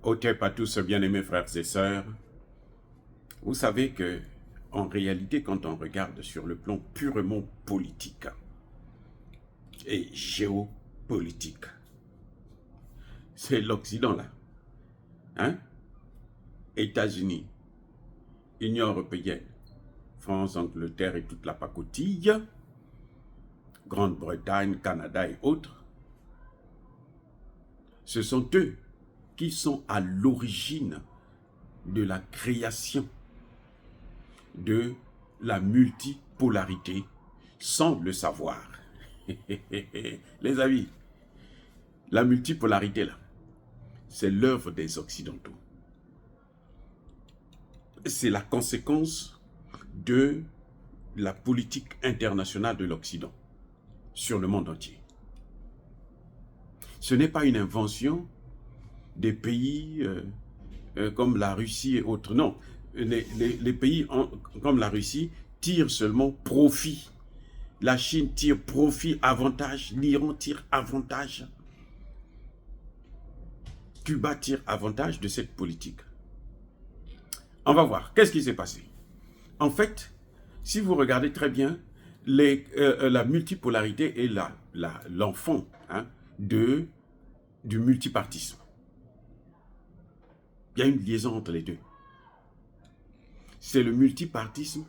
Otep à tous, bien-aimés frères et sœurs. Vous savez que, en réalité, quand on regarde sur le plan purement politique et géopolitique, c'est l'Occident là. Hein? États-Unis, Union européenne, France, Angleterre et toute la pacotille, Grande-Bretagne, Canada et autres, ce sont eux qui sont à l'origine de la création de la multipolarité sans le savoir. Les amis, la multipolarité là, c'est l'œuvre des Occidentaux. C'est la conséquence de la politique internationale de l'Occident sur le monde entier. Ce n'est pas une invention des pays comme la Russie et autres. Non, les pays comme la Russie tirent seulement profit. La Chine tire profit, avantage. L'Iran tire avantage. Cuba tire avantage de cette politique. On va voir. Qu'est-ce qui s'est passé? En fait, si vous regardez très bien, la multipolarité est l'enfant du multipartisme. Il y a une liaison entre les deux. C'est le multipartisme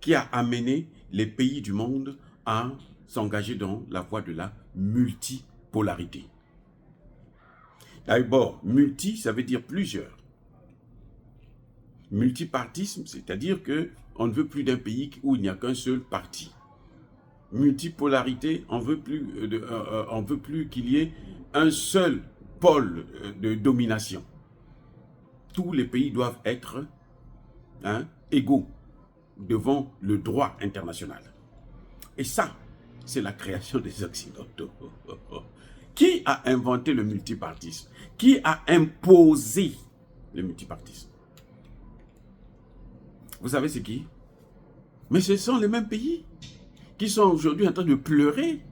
qui a amené les pays du monde à s'engager dans la voie de la multipolarité. D'abord, multi, ça veut dire plusieurs. Multipartisme, c'est-à-dire qu'on ne veut plus d'un pays où il n'y a qu'un seul parti. Multipolarité, on veut plus qu'il y ait un seul pôle de domination. Tous les pays doivent être égaux devant le droit international. Et ça, c'est la création des Occidentaux. Qui a inventé le multipartisme? Qui a imposé le multipartisme? Vous savez c'est qui? Mais ce sont les mêmes pays qui sont aujourd'hui en train de pleurer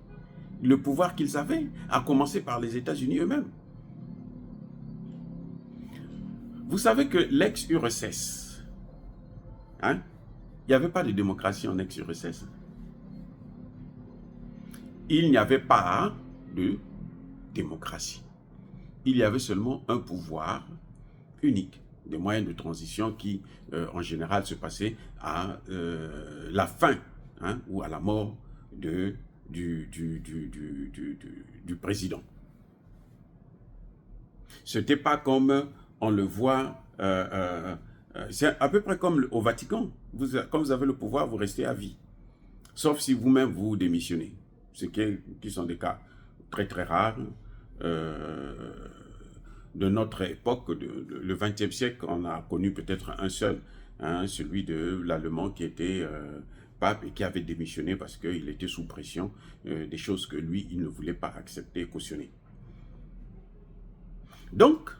le pouvoir qu'ils avaient, à commencer par les États-Unis eux-mêmes. Vous savez que l'ex-URSS, il n'y avait pas de démocratie en ex-URSS. Il n'y avait pas de démocratie. Il y avait seulement un pouvoir unique, des moyens de transition qui, en général, se passaient à la fin ou à la mort du président. Ce n'était pas comme on le voit, c'est à peu près comme au Vatican. Quand vous avez le pouvoir, vous restez à vie. Sauf si vous-même vous démissionnez. Ce qui sont des cas très très rares. De notre époque, le XXe siècle, on a connu peut-être un seul, celui de l'Allemand qui était pape et qui avait démissionné parce qu'il était sous pression des choses que lui, il ne voulait pas accepter et cautionner. Donc,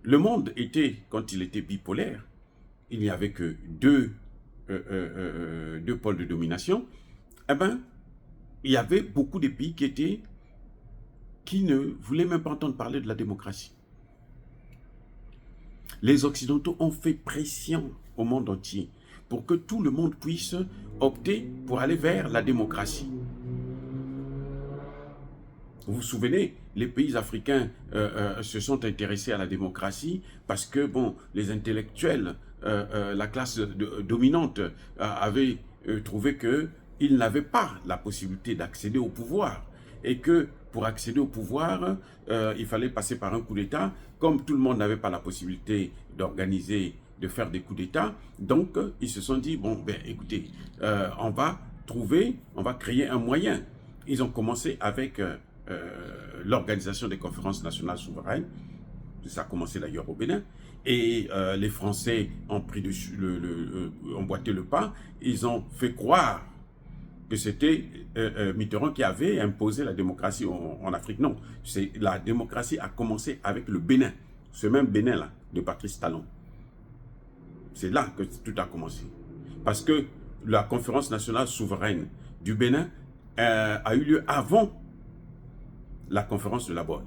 le monde était, quand il était bipolaire, il n'y avait que deux pôles de domination. Eh bien, il y avait beaucoup de pays qui ne voulaient même pas entendre parler de la démocratie. Les Occidentaux ont fait pression au monde entier pour que tout le monde puisse opter pour aller vers la démocratie. Vous vous souvenez, les pays africains se sont intéressés à la démocratie parce que, bon, les intellectuels, la classe dominante avait trouvé qu'ils n'avaient pas la possibilité d'accéder au pouvoir et que pour accéder au pouvoir, il fallait passer par un coup d'État. Comme tout le monde n'avait pas la possibilité de faire des coups d'État, donc ils se sont dit, bon, ben écoutez, on va créer un moyen. Ils ont commencé avec l'organisation des conférences nationales souveraines. Ça a commencé d'ailleurs au Bénin. Et les Français ont emboîté le pas. Ils ont fait croire que c'était Mitterrand qui avait imposé la démocratie en Afrique. Non, la démocratie a commencé avec le Bénin. Ce même Bénin-là, de Patrice Talon. C'est là que tout a commencé. Parce que la conférence nationale souveraine du Bénin a eu lieu avant la conférence de la Bonne.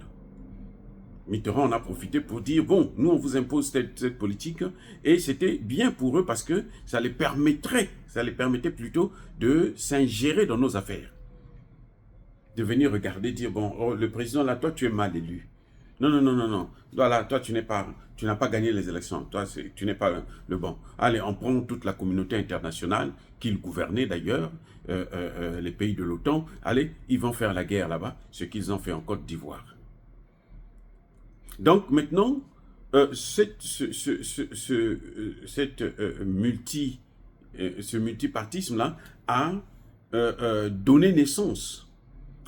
Mitterrand en a profité pour dire, bon, nous on vous impose cette politique, et c'était bien pour eux parce que ça les permettait plutôt de s'ingérer dans nos affaires. De venir regarder, dire, bon, oh, le président là, toi tu es mal élu. Non, non, non, non, non. Voilà, toi tu n'as pas gagné les élections. Toi, tu n'es pas le bon. Allez, on prend toute la communauté internationale, qu'il gouvernait d'ailleurs, les pays de l'OTAN. Allez, ils vont faire la guerre là-bas, ce qu'ils ont fait en Côte d'Ivoire. Donc maintenant, ce multipartisme-là a donné naissance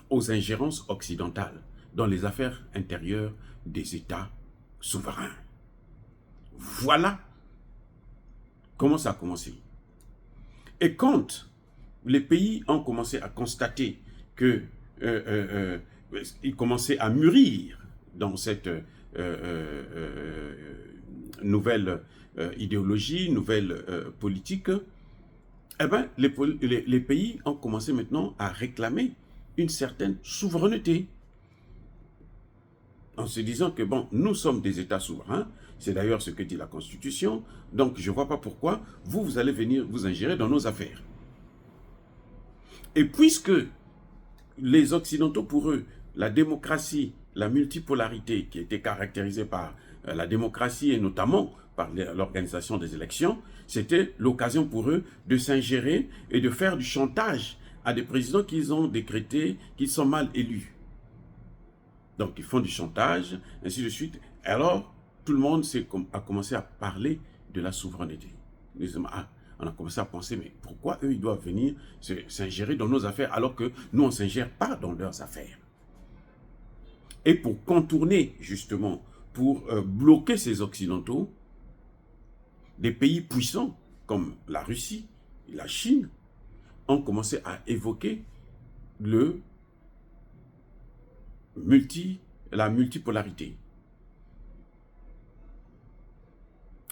aux ingérences occidentales dans les affaires intérieures des États souverains. Voilà comment ça a commencé. Et quand les pays ont commencé à constater que ils commençaient à mûrir dans cette nouvelle idéologie, nouvelle politique, eh ben, les pays ont commencé maintenant à réclamer une certaine souveraineté. En se disant que, bon, nous sommes des États souverains, c'est d'ailleurs ce que dit la Constitution, donc je ne vois pas pourquoi vous allez venir vous ingérer dans nos affaires. Et puisque les Occidentaux, pour eux, la démocratie, la multipolarité qui était caractérisée par la démocratie et notamment par l'organisation des élections, c'était l'occasion pour eux de s'ingérer et de faire du chantage à des présidents qu'ils ont décrétés, qui sont mal élus. Donc ils font du chantage, ainsi de suite. Alors tout le monde a commencé à parler de la souveraineté. On a commencé à penser, mais pourquoi eux, ils doivent venir s'ingérer dans nos affaires alors que nous, on ne s'ingère pas dans leurs affaires? Et pour contourner, justement, pour bloquer ces Occidentaux, des pays puissants comme la Russie et la Chine ont commencé à évoquer la multipolarité.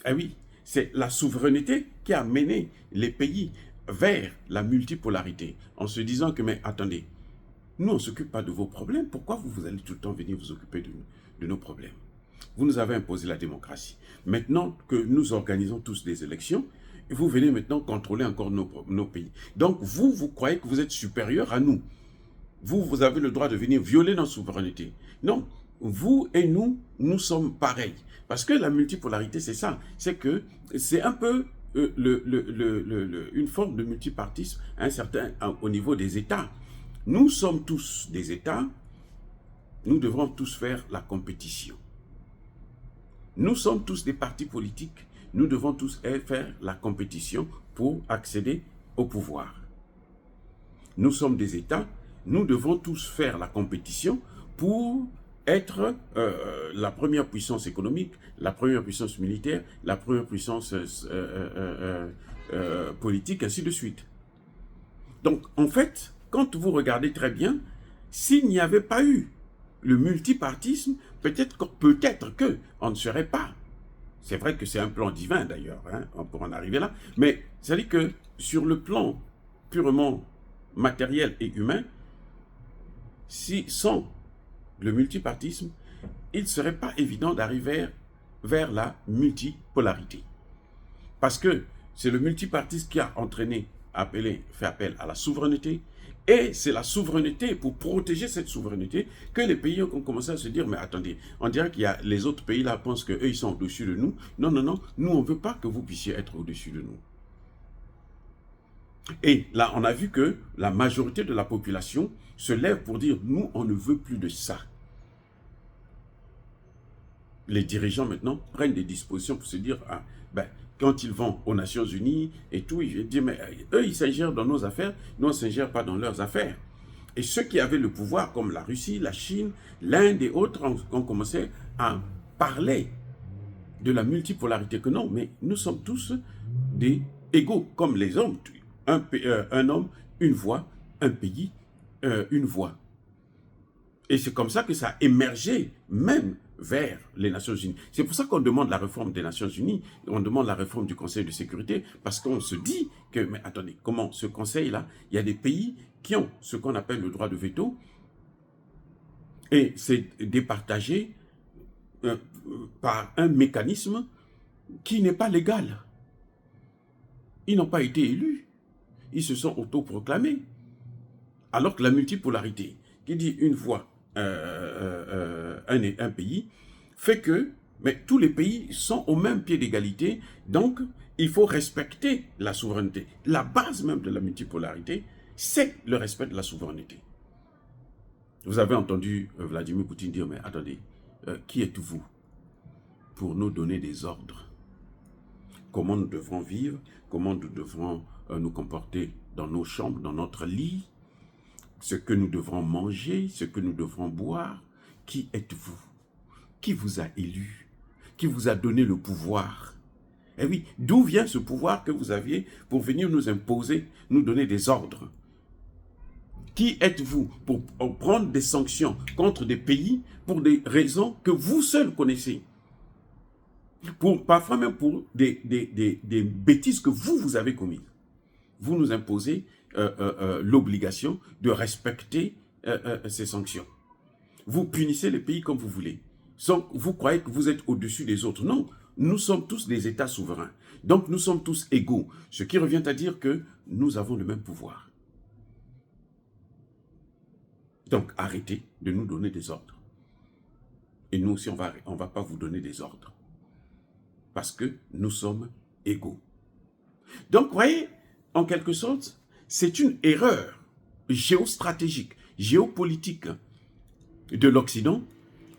Eh oui, c'est la souveraineté qui a mené les pays vers la multipolarité, en se disant que, mais attendez, nous on ne s'occupe pas de vos problèmes, pourquoi vous allez tout le temps venir vous occuper de nos problèmes? Vous nous avez imposé la démocratie. Maintenant que nous organisons tous des élections, vous venez maintenant contrôler encore nos pays. Donc vous croyez que vous êtes supérieur à nous. Vous avez le droit de venir violer notre souveraineté. Non, vous et nous sommes pareils. Parce que la multipolarité, c'est ça. C'est que c'est un peu une forme de multipartisme au niveau des États. Nous sommes tous des États. Nous devrons tous faire la compétition. Nous sommes tous des partis politiques. Nous devons tous faire la compétition pour accéder au pouvoir. Nous sommes des États. Nous devons tous faire la compétition pour être la première puissance économique, la première puissance militaire, la première puissance politique, ainsi de suite. Donc, en fait, quand vous regardez très bien, s'il n'y avait pas eu le multipartisme, peut-être que on ne serait pas. C'est vrai que c'est un plan divin d'ailleurs, hein, pour en arriver là, mais c'est-à-dire que sur le plan purement matériel et humain, sans le multipartisme, il ne serait pas évident d'arriver vers la multipolarité. Parce que c'est le multipartisme qui a fait appel à la souveraineté, et c'est la souveraineté, pour protéger cette souveraineté, que les pays ont commencé à se dire, mais attendez, on dirait qu'il y a les autres pays là pensent qu'eux ils sont au-dessus de nous. Non, non, non, nous on ne veut pas que vous puissiez être au-dessus de nous. Et là, on a vu que la majorité de la population se lève pour dire, nous, on ne veut plus de ça. Les dirigeants, maintenant, prennent des dispositions pour se dire, ah, ben, quand ils vont aux Nations Unies et tout, ils disent, mais eux, ils s'ingèrent dans nos affaires, nous, on ne s'ingère pas dans leurs affaires. Et ceux qui avaient le pouvoir, comme la Russie, la Chine, l'Inde et autres, ont commencé à parler de la multipolarité, que non, mais nous sommes tous des égaux, comme les hommes. Un homme, une voix, un pays, une voix. Et c'est comme ça que ça a émergé, même vers les Nations Unies. C'est pour ça qu'on demande la réforme des Nations Unies, on demande la réforme du Conseil de sécurité, parce qu'on se dit que, mais attendez, comment ce Conseil-là, il y a des pays qui ont ce qu'on appelle le droit de veto, et c'est départagé par un mécanisme qui n'est pas légal. Ils n'ont pas été élus. Ils se sont autoproclamés. Alors que la multipolarité, qui dit une fois un pays, fait que mais tous les pays sont au même pied d'égalité, donc il faut respecter la souveraineté. La base même de la multipolarité, c'est le respect de la souveraineté. Vous avez entendu Vladimir Poutine dire, mais attendez, qui êtes-vous pour nous donner des ordres? Comment nous devrons vivre? Comment nous devrons nous comporter dans nos chambres, dans notre lit? Ce que nous devrons manger, ce que nous devrons boire? Qui êtes-vous? Qui vous a élu? Qui vous a donné le pouvoir? Eh oui, d'où vient ce pouvoir que vous aviez pour venir nous imposer, nous donner des ordres? Qui êtes-vous pour prendre des sanctions contre des pays pour des raisons que vous seuls connaissez? Parfois même pour des bêtises que vous avez commises. Vous nous imposez l'obligation de respecter ces sanctions. Vous punissez les pays comme vous voulez. Vous croyez que vous êtes au-dessus des autres. Non, nous sommes tous des États souverains. Donc nous sommes tous égaux. Ce qui revient à dire que nous avons le même pouvoir. Donc arrêtez de nous donner des ordres. Et nous aussi, on va pas vous donner des ordres. Parce que nous sommes égaux. Donc, vous voyez, en quelque sorte, c'est une erreur géostratégique, géopolitique de l'Occident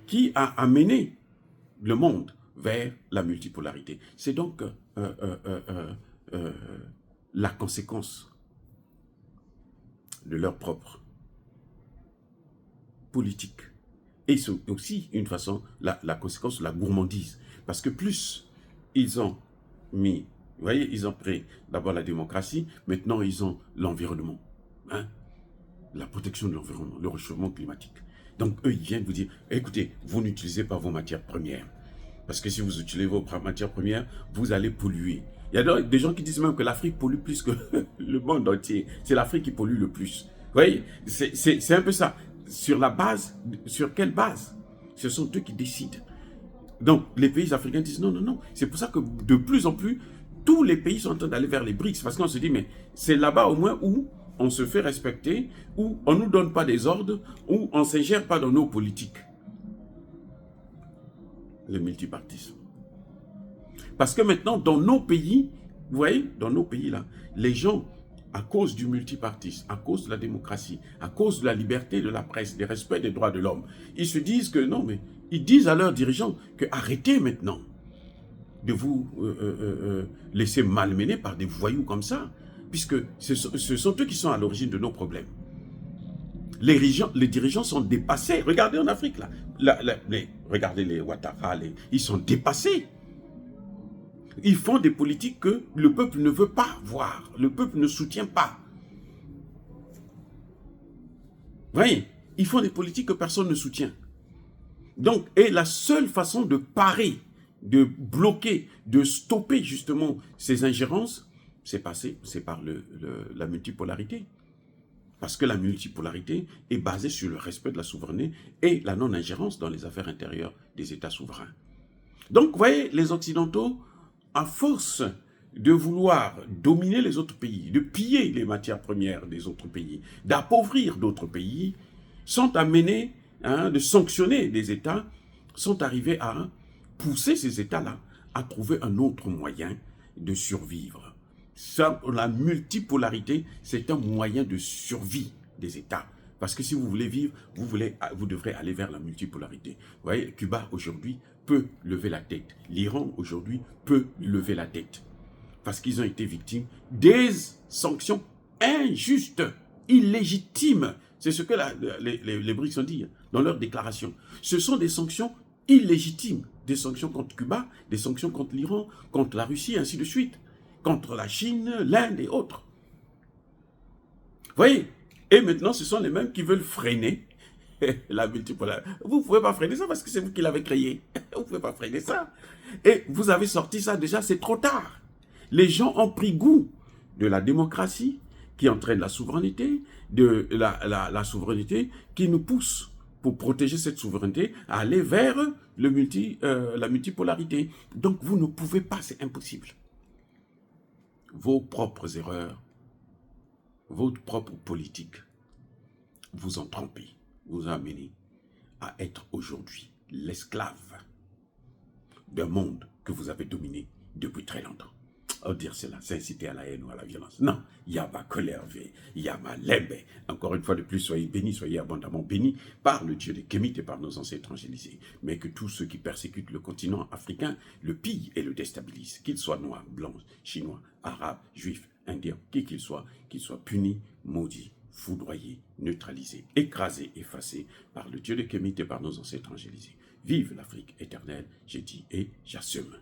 qui a amené le monde vers la multipolarité. C'est donc la conséquence de leur propre politique. Et c'est aussi une façon, la conséquence de la gourmandise. Parce que plus ils ont mis, vous voyez, ils ont pris d'abord la démocratie, maintenant ils ont l'environnement, hein, la protection de l'environnement, le réchauffement climatique. Donc eux, ils viennent vous dire, écoutez, vous n'utilisez pas vos matières premières. Parce que si vous utilisez vos matières premières, vous allez polluer. Il y a des gens qui disent même que l'Afrique pollue plus que le monde entier. C'est l'Afrique qui pollue le plus. Vous voyez, c'est un peu ça. Sur la base, sur quelle base? Ce sont eux qui décident. Donc, les pays africains disent non, non, non. C'est pour ça que de plus en plus, tous les pays sont en train d'aller vers les BRICS. Parce qu'on se dit, mais c'est là-bas au moins où on se fait respecter, où on ne nous donne pas des ordres, où on ne s'ingère pas dans nos politiques. Le multipartisme. Parce que maintenant, dans nos pays, vous voyez, dans nos pays là, les gens, à cause du multipartisme, à cause de la démocratie, à cause de la liberté de la presse, du respect des droits de l'homme, ils se disent que non, mais ils disent à leurs dirigeants que arrêtez maintenant de vous laisser malmener par des voyous comme ça, puisque ce sont eux qui sont à l'origine de nos problèmes. Les dirigeants sont dépassés. Regardez en Afrique, là. Regardez les Ouattara, ils sont dépassés. Ils font des politiques que le peuple ne veut pas voir. Le peuple ne soutient pas. Vous voyez, ils font des politiques que personne ne soutient. Donc, et la seule façon de parer, de bloquer, de stopper justement ces ingérences, c'est par la multipolarité. Parce que la multipolarité est basée sur le respect de la souveraineté et la non-ingérence dans les affaires intérieures des États souverains. Donc, vous voyez, les Occidentaux, à force de vouloir dominer les autres pays, de piller les matières premières des autres pays, d'appauvrir d'autres pays, sont amenés, de sanctionner des États, sont arrivés à pousser ces États-là à trouver un autre moyen de survivre. Ça, la multipolarité, c'est un moyen de survie des États. Parce que si vous voulez vivre, vous devrez aller vers la multipolarité. Vous voyez, Cuba aujourd'hui peut lever la tête. L'Iran aujourd'hui peut lever la tête. Parce qu'ils ont été victimes des sanctions injustes, illégitimes. C'est ce que les BRICS ont dit dans leur déclaration. Ce sont des sanctions illégitimes. Des sanctions contre Cuba, des sanctions contre l'Iran, contre la Russie, ainsi de suite. Contre la Chine, l'Inde et autres. Vous voyez? Et maintenant, ce sont les mêmes qui veulent freiner la multipolarité. Vous ne pouvez pas freiner ça parce que c'est vous qui l'avez créé. Vous ne pouvez pas freiner ça. Et vous avez sorti ça déjà, c'est trop tard. Les gens ont pris goût de la démocratie qui entraîne la souveraineté, de la souveraineté qui nous pousse pour protéger cette souveraineté, à aller vers la multipolarité. Donc vous ne pouvez pas, c'est impossible. Vos propres erreurs, votre propre politique, vous en trompez, vous amenez à être aujourd'hui l'esclave d'un monde que vous avez dominé depuis très longtemps. Dire cela, c'est inciter à la haine ou à la violence. Non, Yaba Kolervé, Yaba Lembe. Encore une fois de plus, soyez bénis, soyez abondamment bénis par le Dieu des Kémites et par nos ancêtres angélisés. Mais que tous ceux qui persécutent le continent africain le pillent et le déstabilisent, qu'ils soient noirs, blancs, chinois, arabes, juifs, indiens, qui qu'ils soient punis, maudits, foudroyés, neutralisés, écrasés, effacés par le Dieu des Kémites et par nos ancêtres angélisés. Vive l'Afrique éternelle, j'ai dit et j'assume.